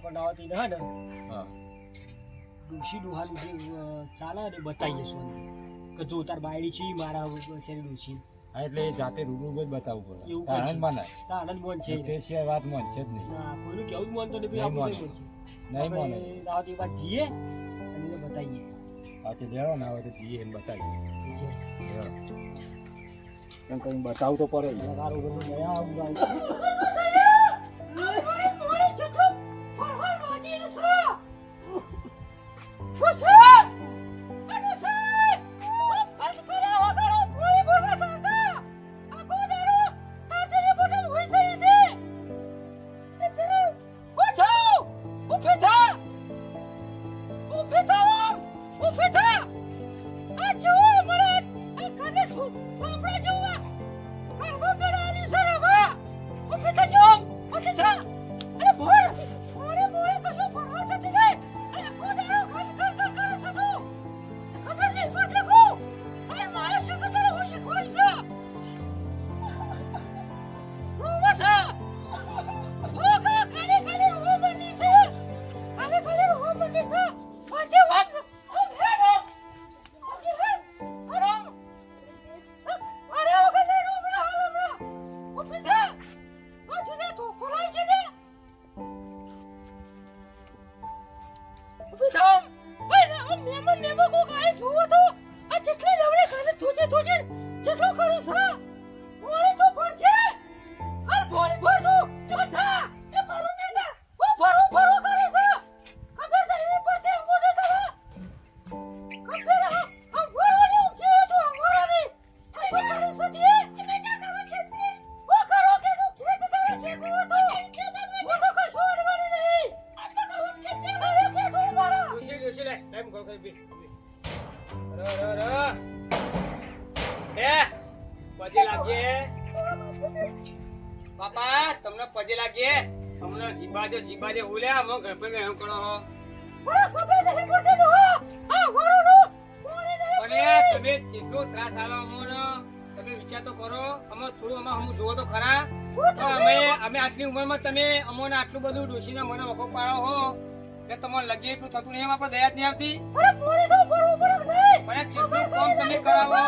પણ આવતી ને હે ને હા ડોશી ડોહાનું જે ચાલે ને બતાવીએ સોને કે જો તાર બાયડી છે મારા બચારી ડોશી હા એટલે એ જાતે રૂબરૂ જ બતાવવું પડે એવું તારણ કરશે. માનાય તાર આનંદ મોન છે તે સિવાય વાત માનશે જ નહીં ના કોઈનું કેવું જ માનતો નહીં નહીં આપણે માને. કઈ બોલશે નહીં માને આવતી વાત જીએ અને એને બતાવીએ હા તે લેવો ના હોય તો જઈએ એને બતાવીએ જીએ. કેમ કઈ બતાવવું તો પડે જ. મારું બધું ગયા આવું ગાવ બાપા તમને પજે લાગીએ તમને જીબાજે હુલ્યા મો ઘર પર એમ કરો હો અને તમે કેટલો ત્રાસ આલો અમોનો તમે વિચાર તો કરો અમો થોડું અમે જોવો તો ખરા અમે આટલી ઉંમરમાં તમે અમોને આટલું બધું ડોશીને મને વખો પાડો હો કે તમારે લગી એટલું થતું નહીં એમ આપણે દયા જ નહીં આવતી મને જેટલું કામ તમે કરાવો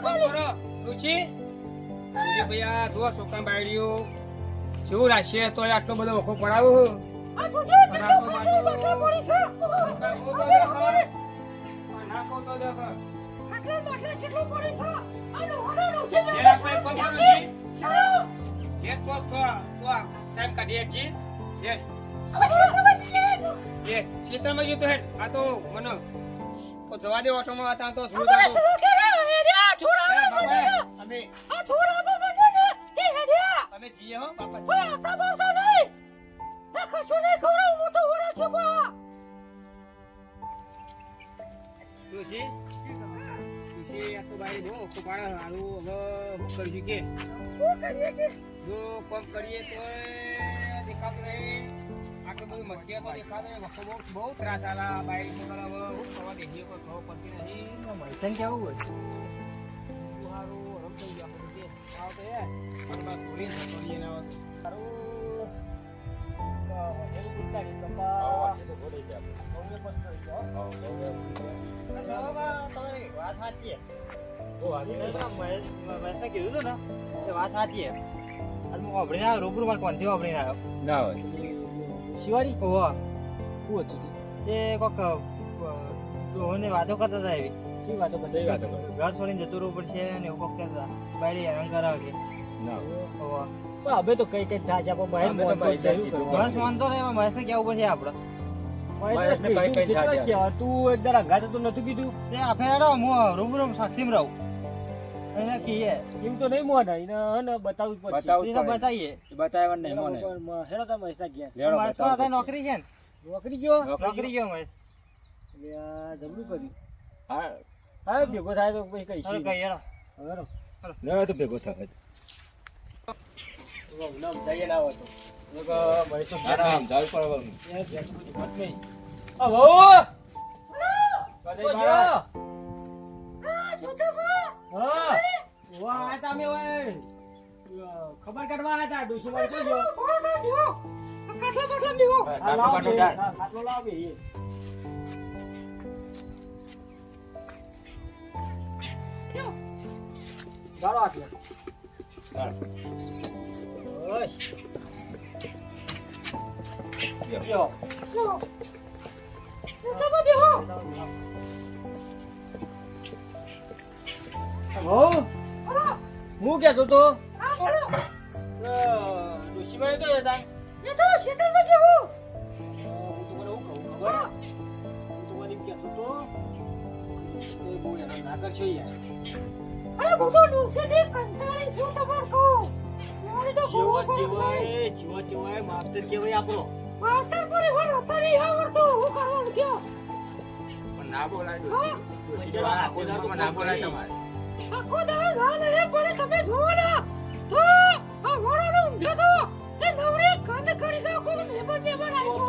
કરો ડોશી ભૈયા જો છોકરા બાયડીઓ શું રાશિએ તો આટલો બધો વખો પડાવો ટાઈમ કાઢીએ છીએ ખેતરમાં જતો હેડ આ તો મને જવા દે ઓટોમાં હતા તો અમે જઈએ હો સુશી આ તો ભાઈ બહુ ઓછું પાડે હારું હવે શું કરીશું કે જો કોમ કરીએ તો દેખાતું નહીં આટલું બધું મધ્ય તો દેખાતો નહીં બહુ ત્રાસ આલા બાઈક હવે શું કરવા દેખીએ કોઈ ખબર પડતી નહીં મૈસન કેવું હોય સારું રમ થઈ ગયા બધું આવો તો યાર થોડી કરીએ ને હવે સારું તમારી વાત સાચી મહેશને કીધું હતું ને એ વાત સાચી અને હું વાપરીને આવ્યો રૂબરૂ મારે કોનથી વાપરીને આવ્યો ના હોય શિવારી ઓહો શું હતું એ કોક ડોહોને વાતો કરતા હતા એવી શું વાતો કરશે ઘર છોડીને જતું રહેવું પડશે ને એવું કોક કહેતા હતા બાયડી હેરાન કરાવે કે ના ઓહો હવે તો કઈ કઈ થાય છે આપણે અમે તો પૈસા કીધું. મહેશ માનતો ને એમાં મહેશને કેવું પડશે આપણે મહેશને કઈ કઈ થાય છે. તું એકદર અંગાતે તો નતું કીધું તે આ ફેરડો હું રૂબરૂ સાક્ષીમાં રહું એને કહીએ એમ તો નહીં મોને એને હને બતાવવું જ પડશે બતાવવું જ એને પડે. બતાવીએ બતાવવાનું નહીં મને હેડો તમે મહેશના ગયા લેવડો મહેશ બતાવો પાસે નોકરી છે ને નોકરી ગયો નોકરી ગયો મહેશ એટલે આ જબરું કર્યું હા હા ભેગો થાય તો પછી કઈ ચાલો કહીએ હેડો. હેડો લેવડો તો ભેગો થાય નામ જઈએ ના હોય તો આરામ જાવ પડવાનું હા વાહ તમે ખબર કાઢવા હતા ડોશી વાળી જોઈ ગયો ખાટલા બાટલા બેહો. હા, લાવો બે, હા, ખાટલો લાવો બે, એ. લ્યો. ચાલો આટલે. બસ. લ્યો. લ્યો. ખાટલામાં બેહો. હો, હું કહેતો તો હા બોલો. ડોશીમાં નતો જતા. એ તો શેતરમાં બેહો. હું તમને શું કહું ખબર હે? હું તમને એમ કહેતો તો તો બહુ હેરાન ના કરશો યાર. અરે બધો નુકસેથી કંટાળી છું તમાર કહું. મારી તો જીવન કહેવાય, જીવન કહેવાય, માસ્તર કહેવાય આપણો. માસ્ટર પર વર તારી આવડતું હું કરવાનું કયો. પણ ના બોલાય હા? ડોશી જેવા આખો દાડો ના બોલાય તમારે. આખો દાડો ગાલ રે પડે તમે જોવો ને તો આ વરાનો ઊંધો તો તે નવરે કાંદ કરી દો કોઈ મહેમાન આવી તો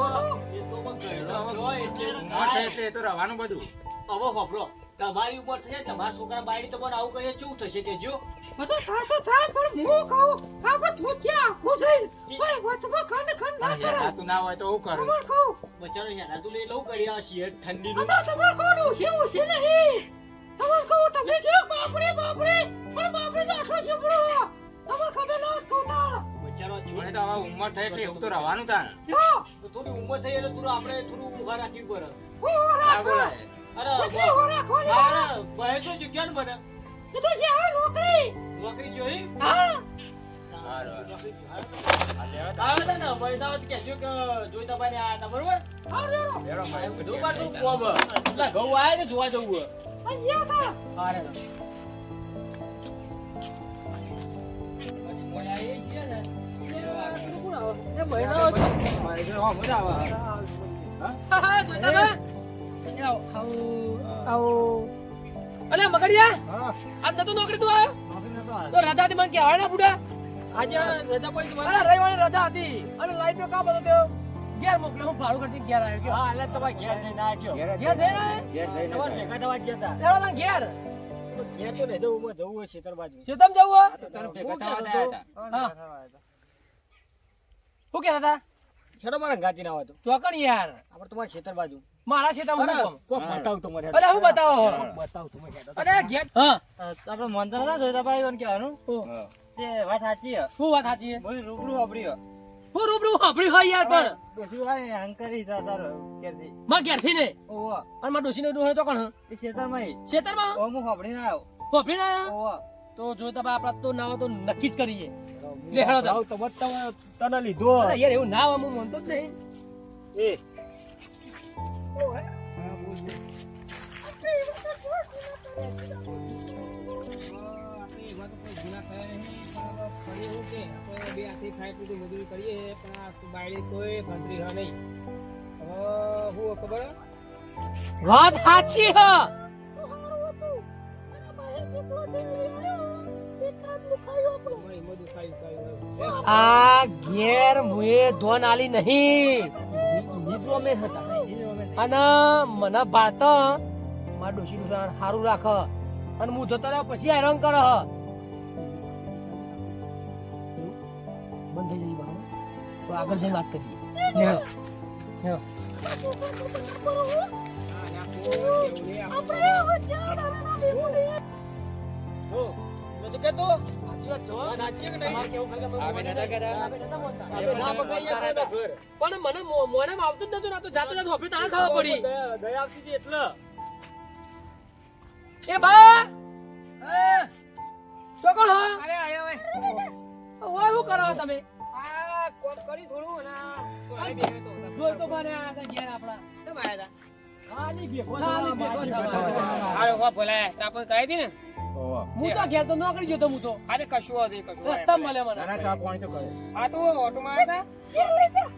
એ તો પણ ગયડો થયો એટલે ઉંમર થાય એટલે એ તો રહેવાનું બધું. હવે હોભળો, તમારી ઉંમર થશે, તમારા છોકરા બાયડી તમને આવું કહે શું થશે કેજો? બધો થાય તો થાય પણ હું કહું આપણે થોચ્યા આખું થઈ કોઈ વચમાં કાંદ ના પણ કરે હેરાતું ના હોય તો હું કરું? તમાર કહું બચારો હેડા તું લઈ લઉં કરી આ શિયર ઠંડીનું. આ તો તમાર કહું ઉછી નહીં તમાર કહું તમે કેવો બાપરે પણ બાપરે તો આખો છે બરો તમાર ખબર ના કહું તાર બચારો મને તો હવે ઉંમર થાય એટલે એવું તો રહેવાનું તાર. યો તો થોડી ઉંમર થઈ એટલે થોડું આપણે થોડું ઊભા રાખવી પડે. ના બોલાય. અરે પછી ઓરા ખોલી હા, બહેજો જો ક્યાં મને એ તો છે આ નોકરી નોકરી જોઈ? હા આવે છે ને પૈસા હોત કહેજો કે જોઈતા બાને આયા હતા, બરોબર? લેડો ભાઈ. બધું પાછું કોમ હે. પેલા ઘઉં આયા ને જોવા જવું હે. અહીંયા તા હા રે. એ મહિના મારે તો હા, મજા આવે. હા જોઈતા અલે મગડિયા હા આજ નતો નોકરી તું આવ્યો નોકરી નતો આવ્યો. તો રજા હતી મને કહેવાય ને બુડા આજે રજા પડી તમારે? અરે રવિવારની રજા હતી અને લાઈટ નો કામ હતો તો ઘેર મોકલ્યો હું ભાડું ખર્ચી ઘેર આવ્યો કયો હા, એટલે તમારે ઘેર જઈને આયા કયો? ઘેર જ ઘેર જઈને ઘેર જઈને તમારે જાય. ભેગા થવા જ જતા. લેવા તા ઘેર ઘેર તો નહીં જવું, જવું હોય ખેતર બાજુ. શેતમ જવું હે? આ તો તારે ભેગા હું થવા કહેતો જાય તો? હતા. હા. શું કહેતા હતા ખેડો મારા ગાતી ના આવતો. ચોકણ યાર આપણે તમારા ખેતર બાજુ. મારા શેતમ હું કોમ કોક બતાવું તમારે. અરે હું બતાવો બતાવું તમે હેડો. અરે ઘેર હા આપણે મંતર ના જોઈતા ભાઈ એમ કહેવાનું હા. તે વાત સાચી હે શું વાત સાચી છે મને રૂબરૂ વાપર્યો હું રૂબરૂ સાંભળ્યું હોય યાર પણ ડોશી વાળી હંકારી હતા તારો ઘેરથી માં ઘેરથી ને ઓવો અને માં ડોસીને ડોહે તો કોણ એ ખેતરમાં ખેતરમાં ઓ હું વાપરીને આવ્યો ફોફડીને આયા ઓવો તો જો તમે આપણા તો નાવા તો નક્કી જ કરીએ લે હેડો જાઓ. તમારે તને લીધો. અરે યાર એવું ના હોય હું માનતો જ નહીં એ વાત સાચી હ આ ઘેર મુએ ધોન આલી નહીં અમે હતા. અને મને ભાત મારા ડોશી ડોસા સારું રાખ અને હું જતો રહ્યો પછી હેરાન કર બંધ થઈ જશે બહાર તો આગળ જઈને વાત કરીએ હેડો હેડો હો, મેં તો કહેતો. સાચી વાત છે હો. વાત સાચી છે કે નહીં? તમારે કેવું ખરે કે અમે આપણે નતા કહેતા? આપણે નતા બોલતા. આપણે ના બગાડીએ કોઈના ઘર. પણ મને મોઢામાં આવતું જ નતું ને આ તો જાતે જાતે આપણે તાણે ખાવા પડી દયા દયા આવતી હતી એટલે. એ બા તો કોણ હો અરે આયો ઓય. ઓય શું કરો તમે આ કોમ કરી થોડું અને જોઈ તો બને આ હતા ઘેર આપણા કેમ આયા હતા? ખાલી ભેગો ખાલી થવા, ભેગો માટી થવા. ભેગો થવા. હાલો હો ભલે ચાપલ કરાવી દી ને ઓવા. હું તો ઘેર તો નોકરી જતો હું તો આજે કશું હતું, કશું હતું. રસ્તા મળે મને ના, ના, ચા પાણી તો કરે. આ તો ઓટોમાં આયા હતા?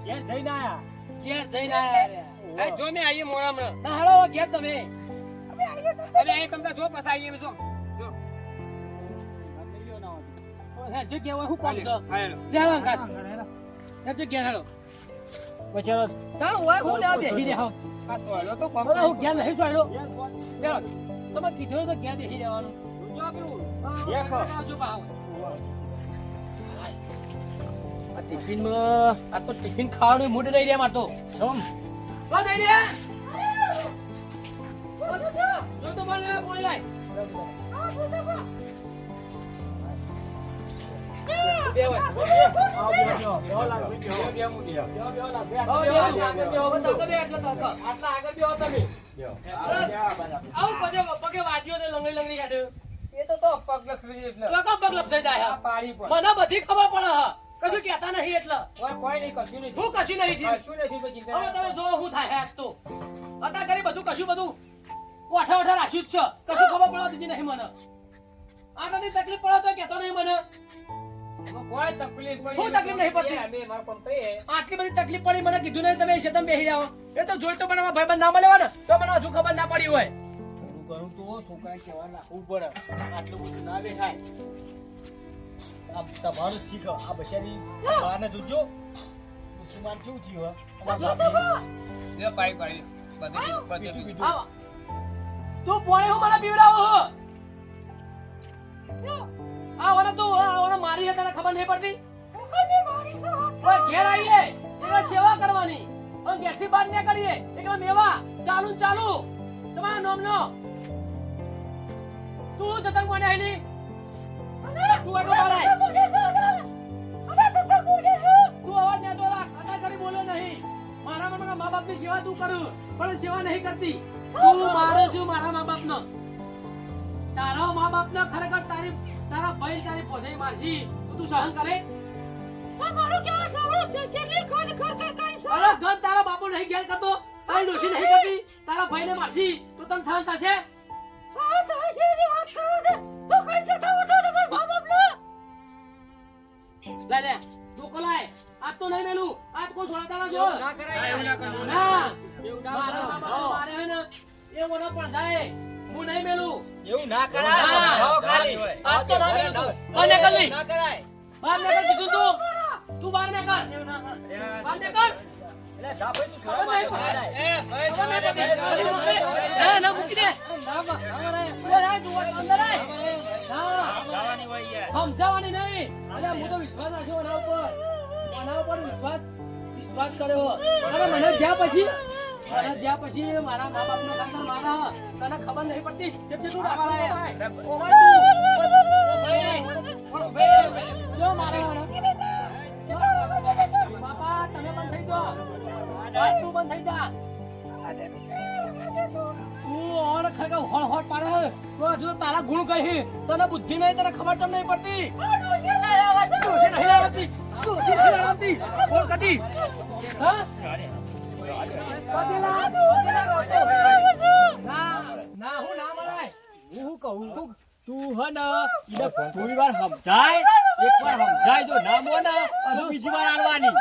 ઘેર જઈને આયા. ઘેર જઈને આયા રે. અરે જો મેં આવીએ મોડામાં. ના હાલો હવે ઘેર તમે અરે અહીં તમને જો પછી આવીએ જો. જો. હે જો કે હોય હું કોમ છે હાલો. લેવા કાત હે જો ઘેર હાલો બચારો તાણ હોય હું લેવા બેહી રહે આ સોયલો તો કોમ ભલે હું ઘેર નહીં સોયલો ઘેર ફોન. લેવા તમે કીધું તો ઘેર બેહી રહેવાનું જો પેલું. હા, દેખો. આવજો પાછો. આ ટિફિનમાં આ તો ટિફિન ખાવાનું મૂડ નહીં રે માર તો સમ તો દઈ દે જો તો બોલે બોલે લાય બે હોય આટલા આગળ બેહો તમે આવું પગે વાગ્યો ને લંગડી લંગડી કાઢ્યો એ તો પગ લખવી એટલે તો કો પગ લપસાઈ જાય આ પાડી પર મને બધી ખબર પડે હ કશું કહેતા નહીં એટલે કોઈ નહીં કશું નહીં હું કશું નહીં થયું કશું નથી પછી હવે તમે જો હું થાય આજ તો અત્યારે કરી બધું કશું બધું ઓઠા ઓઠા રાખ્યું જ છે કશું ખબર પડવા દીધી નહીં મને આનાથી તકલીફ પડે તો કહેતો નહીં મને કોઈ તકલીફ પડી હું તકલીફ નહીં પડતી? અમે મારા પંપે આટલી બધી તકલીફ પડી મને કીધું નહીં તમે શેતમ બેહી જાઓ એ તો જોઈ તો મને મારા ભાઈબંધ ના મળ્યા ને તો મને હજુ ખબર ના પડી હોય ઘણું તો છોકરા કહેવા રાખવું પડે આટલું બધું ના બેઠાય આ તમારું જ ચીખ આ બચારી બાને જોજો મુસલમાન કેવું થયું એ પાડી પાડી બધી આવા. તું પોણે હું મને પીવડાવો હો આ ઓને તું આ ઓને મારી હે તને ખબર નહીં પડતી ઓય ઘેર આવીએ એટલે સેવા કરવાની અને ઘેરથી બહાર ન કરીએ એટલે મેવા ચાલુ ને ચાલુ તમારા નામનો તું જતક મને આઈલી તું આગળ બહાર આય તું અવાજ ના તો રાખ અતા કરી બોલે નહીં મારા મનમાં મા બાપની સેવા તું કરું પણ સેવા નહીં કરતી તું મારે શું મારા મા બાપનો તારા મા બાપનો ખરેખર તારા ભાઈ તારી પોસાઈ મારશી તો તું સહન કરે અરે ઘર તારા બાપુ નહીં ઘેર કરતો તારી ડોશી નહીં કરતી તારા ભાઈને મારશી તો તને સહન થશે લે લે ધોકો લાય આજ તો નહીં મેલું આજ કોઈ સોળાતા જો ના કરાય એવું ના કરવું ના એવું મારા બાપા મારે હે ને એ મને પણ જાય હું નહીં મેલું એવું ના હા. ખાલી આજ તો ના મેલું તું બહાર નીકળ લી ના કરાય બહાર નીકળ કીધું તું બહાર નીકળ બહાર નીકળ એટલે જા ભાઈ તું ખબર નહીં પડે. ના મૂકી દે ઓય આ તું અંદર આય હા સમજાવવાની નહીં અરે હું તો વિશ્વાસ રાખ્યો એના ઉપર વિશ્વાસ કર્યો અરે મને જ્યાં પછી મારા મા બાપ નો ખાતર મારા તને ખબર નહીં પડતી જેમ જે તું રાખવા ઓ ભાઈ જો મારા બાપા તમે બંધ થઈ જાઓ તું બંધ થઈ જા તું ઓર ખરેખર હોળ હોળ પાડે તો હજુ તો તારા ગુણ કહી તને બુદ્ધિ નહીં તને ખબર કેમ નહીં પડતી ડોશી નહીં લડાવતી બોલ કદી હા ના હું ના મરાય હું કહું તું હે ને ઈને થોડી વાર સમજાય એકવાર સમજાય જો ના મોને તો બીજી વાર આડવાની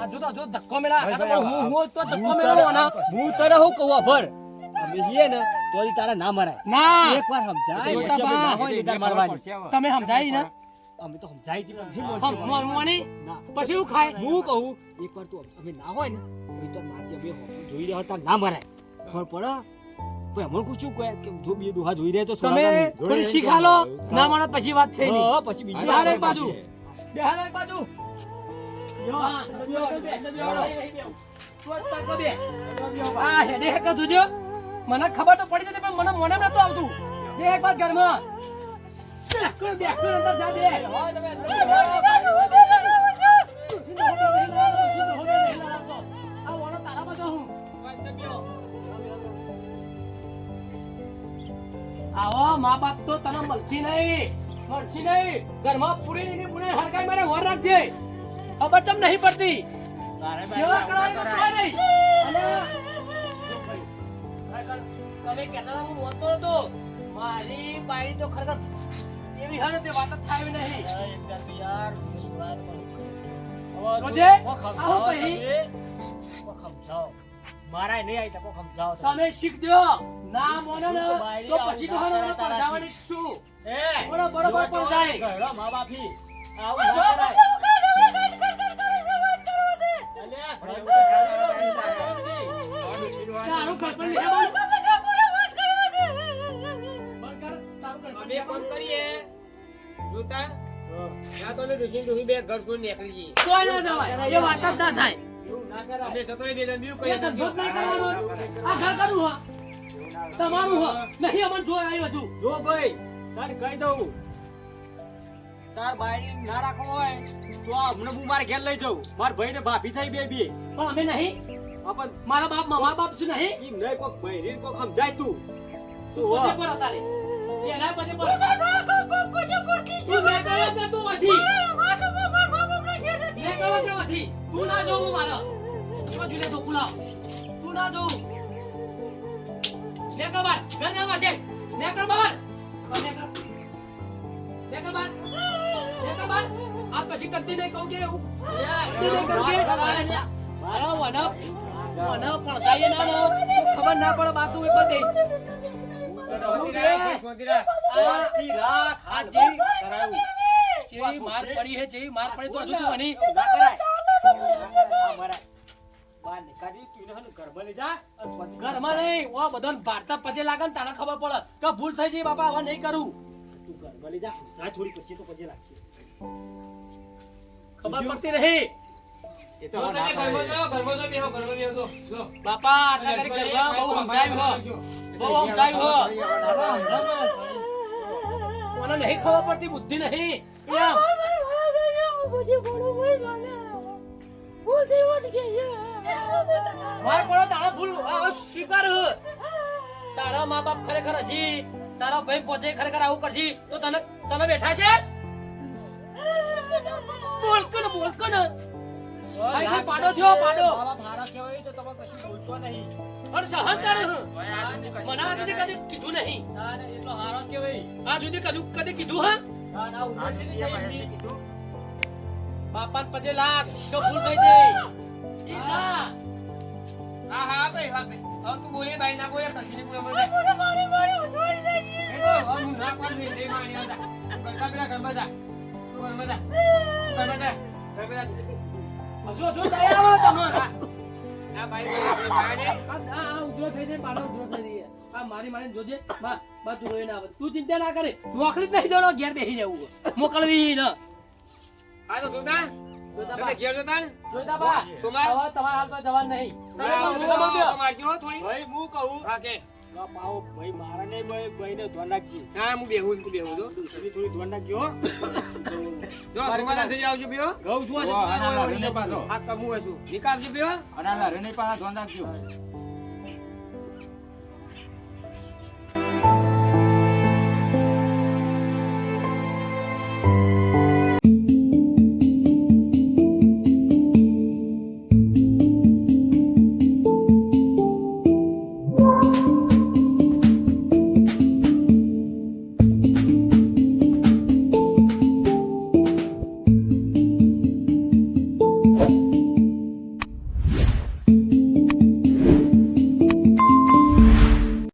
હજુ તો ધક્કો મેળા હું તો ધક્કો મેળવો ને હું તને હું કહું ભર અમે છીએ ને તો તારા ના મરાય ના એકવાર સમજાય જોતા પછી અમે બા. ના હોય ને તારે મારવાની તમે સમજાય ને અમે તો સમજાય તી પણ મોની ના પછી હું ખાય હું કહું એકવાર તું અમે ના હોય ને તો મારજે અમે જોઈ રહ્યા હતા ના મરાય ખબર પડે કોઈ અમર કુછું કહે કે જો બે દોહા જોઈ રહ્યા તો તમે થોડી શીખા લો ના માનો પછી વાત છે નહીં હા પછી બીજી બિહાર વાર એક બાજુ બિહાર એક બાજુ આ હેડે હેક જોજો મને ખબર તો પડી જતી પણ મને મને નતું આવતું બે એક વાત ઘરમાં કોઈ બેઠું અંદર જા બે આ ઓનો તારા પાછો હું આવો મા બાપ તો તને મળશી નહીં ઘરમાં પૂરી ની પૂરી હરકાઈ મારે વર રાખજે ખબર તમ નહીં પડતી સેવા કરવાની તો કોઈ નહીં. અને ખરેખર તમે કહેતા હતા હું બોલતો હતો મારી બાયડી તો ખરેખર એવી હે ને તે વાત જ થાય નહીં રોજે આવો પછી મારા નહીં આવી તકો સમજાવો તમે શીખ દો ના મોને ને તો પછી તો હરો પડવાની છું બરોબર પણ જાય ઘરડા મા બાપી આવું ના કરાય તારું ઘર પર નહીં આવવાનું. બંધ કર, તારું ઘર પર નહીં આવવાનું. કરીએ જોતા ત્યાં તો ને ડોશી બે ઘર છોડીને નીકળી જઈએ. તોય ના જવાય એ વાત જ ના થાય એવું ના કરાય. અમે જતો રહી બે જણ બીજું એ કઈ ધંધો જ ના કરવાનો. આ ઘર કરું હો તમારું હો નહીં અમને જોઈ આવ્યું હજુ જો ભાઈ તારે કહી દઉં તાર બાયડી ના રાખવો હોય તો આ હમણાં હું મારા ઘેર લઈ જાઉં મારા ભાઈ ને ભાભી થઈ બે પણ અમે નહીં આપણ મારા બાપ શું નહીં ઈ નહીં કોક બૈરી કોક સમજાય તું તું હો. પોતે પર તારે એના પોતે પર તું ને કયો ને તું વધી ને કયો કે વધી તું ના જોવું મારા એમાં જુલે તો પુલાવ તું ના જોવું ને કબાર ઘર ના વાસે ને કબાર ને કબાર આ પછી કદી નહીં કહું કે એવું કદી નહીં કહું કે મારા વનપ પણ જાય ના લો ખબર ના પડે બાતું એક બધી શાંતિ રાખ. આ જેવી કરાયું. જેવી માર પડી હે જેવી માર પડી તો હજુ તું બની ના કરાય. આ મારા બહાર નીકાળી તું એને હને ઘરમાં લઈ જા અને શાંતિ ઘરમાં નહીં ઓ બધો ભારતા પછી લાગે ને તાને ખબર પડે કે ભૂલ થઈ છે બાપા હવે નહીં કરું તું ઘરમાં લઈ જા જા થોડી પછી તો પછી લાગશે. ખબર પડતી નહીં એ તો હવે ના કરે. ઘરમાં તો બેહો જો. બાપા આટલા કરી કરવા બહુ સમજાવ્યું હો બહુ સમજાવ્યું હો મને નહીં ખબર પડતી બુદ્ધિ નહીં એમ માર પડો તારા ભૂલ આ સ્વીકાર હ. તારા મા બાપ ખરેખર હશી તારા ભાઈ પોતે ખરેખર આવું કરશી તો તને તને બેઠા છે બોલ કન ભાઈ પાડો થયો પાડો બાબા ભાડા કહેવાય તો તમે કશું બોલતો નહીં. પણ સહન કરે હું મને આ સુધી કદી કીધું નહીં ના ના એટલો હારો કહેવાય. આ સુધી કદી કીધું હા ના ના ઉંમર છે નહીં એમની. બાપા ને 5 લાખ તો ભૂલ થઈ જાય ઈસા હા ભાઈ હવે તું બોલે ભાઈ ના બોલે કશી નહીં બોલે એ તો હું ના પાડી લે માણી હતા કરતા પેલા ઘરમાં જા તું ઘરમાં જા હજુ દયા આવો તમારે આ ભાઈ માણી આ ઉધરો થઈ જાય પાડો ઉધરો થઈ જાય આ મારી મારી જોજે બા તું રોઈ ના આવે તું ચિંતા ના કરે નોકરી જ નહીં જવાનો ઘેર બેસી જવું મોકલવી ન આ તો જોતા જોતા તમે બા ઘેર જોતા ને જોતા બા સોમવાર? હવે તમારે હાલ તો જવાનું નહીં તમે તો મારજો થોડી ભાઈ હું કહું હા કે આ પાવો ભાઈ મારા નહીં ભાઈ ને ધ્યાન રાખજે. ના હું બેહું જો થોડી થોડી ધ્યાન રાખજો હો. જો સોમવાર થઈ આવજો બેહો ઘઉં જોવા છે. આના લારીને પાછો. આ કમું હશું નિકાલ આવજો બેહો આના લારીને પાછા ધ્યાન રાખજો.